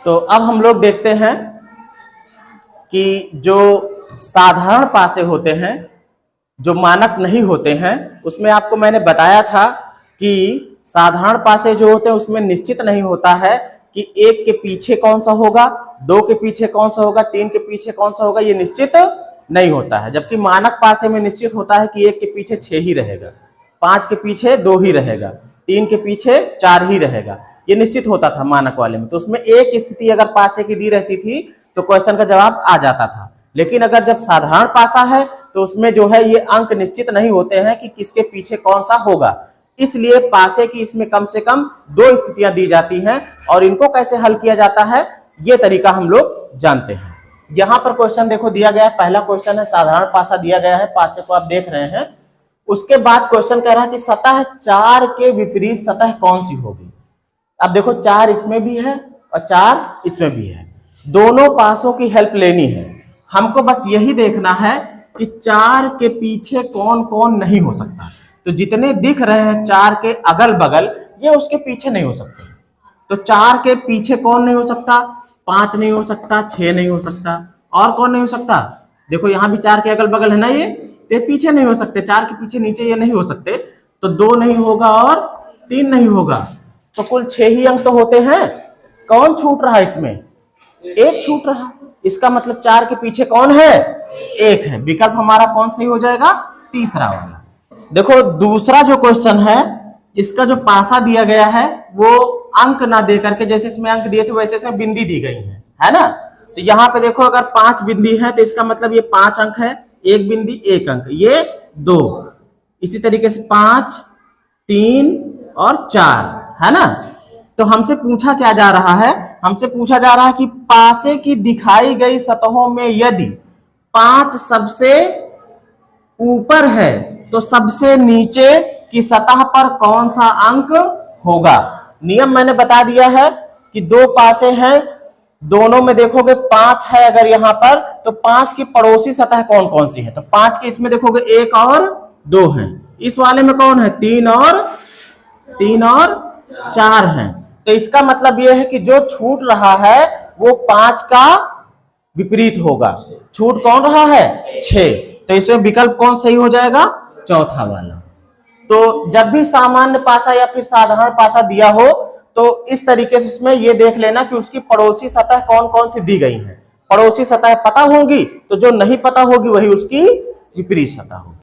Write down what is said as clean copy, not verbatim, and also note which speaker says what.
Speaker 1: तो अब हम लोग देखते हैं कि जो साधारण पासे होते हैं, जो मानक नहीं होते हैं, उसमें आपको मैंने बताया था कि साधारण पासे जो होते हैं उसमें निश्चित नहीं होता है कि एक के पीछे कौन सा होगा, दो के पीछे कौन सा होगा, तीन के पीछे कौन सा होगा, ये निश्चित नहीं होता है। जबकि मानक पासे में निश्चित होता है कि एक के पीछे 6 ही रहेगा, 5 के पीछे 2 ही रहेगा, 3 के पीछे 4 ही रहेगा। ये निश्चित होता था मानक वाले में। तो उसमें एक स्थिति अगर पासे की दी रहती थी तो क्वेश्चन का जवाब आ जाता था। लेकिन अगर जब साधारण पासा है तो उसमें जो है ये अंक निश्चित नहीं होते हैं कि किसके पीछे कौन सा होगा। इसलिए पासे की इसमें कम से कम 2 स्थितियां दी जाती हैं और इनको कैसे हल किया जाता है ये तरीका हम लोग जानते हैं। यहां पर क्वेश्चन देखो दिया गया है, पहला क्वेश्चन है साधारण पासा दिया गया है, पासे को आप देख रहे हैं। उसके बाद क्वेश्चन कह रहा है कि सतह 4 के विपरीत सतह कौन सी होगी। अब देखो 4 इसमें भी है और 4 इसमें भी है, दोनों पासों की हेल्प लेनी है। हमको बस यही देखना है कि 4 के पीछे कौन कौन नहीं हो सकता। तो जितने दिख रहे हैं 4 के अगल बगल ये उसके पीछे नहीं हो सकते। तो 4 के पीछे कौन नहीं हो सकता, 5 नहीं हो सकता, 6 नहीं हो सकता, और कौन नहीं हो सकता, देखो यहां भी 4 के अगल बगल है ना, ये पीछे नहीं हो सकते, 4 के पीछे नीचे ये नहीं हो सकते। तो 2 नहीं होगा और 3 नहीं होगा, तो कुल 6 ही अंक तो होते हैं। कौन छूट रहा है इसमें, एक छूट रहा। इसका मतलब 4 के पीछे कौन है, एक है। विकल्प हमारा कौन सही हो जाएगा, तीसरा वाला। देखो दूसरा जो क्वेश्चन है इसका जो पासा दिया गया है वो अंक ना दे करके, जैसे इसमें अंक दिए थे वैसे इसमें बिंदी दी गई है ना। तो यहाँ पे देखो अगर 5 बिंदी है तो इसका मतलब ये 5 अंक है, एक बिंदी 1 अंक, ये 2, इसी तरीके से 5, 3 और 4 है ना। तो हमसे पूछा क्या जा रहा है, हमसे पूछा जा रहा है कि पासे की दिखाई गई सतहों में यदि 5 सबसे ऊपर है तो सबसे नीचे की सतह पर कौन सा अंक होगा। नियम मैंने बता दिया है कि 2 पासे हैं, दोनों में देखोगे 5 है अगर यहां पर, तो 5 की पड़ोसी सतह कौन कौन सी है। तो 5 के इसमें देखोगे 1 और 2 हैं, इस वाले में कौन है, 3 और 4 हैं। तो इसका मतलब यह है कि जो छूट रहा है वो 5 का विपरीत होगा। छूट कौन रहा है, 6। तो इसमें विकल्प कौन सही हो जाएगा, चौथा वाला। तो जब भी सामान्य पासा या फिर साधारण पासा दिया हो तो इस तरीके से उसमें ये देख लेना कि उसकी पड़ोसी सतह कौन कौन सी दी गई है। पड़ोसी सतह पता होगी तो जो नहीं पता होगी वही उसकी विपरीत सतह होगी।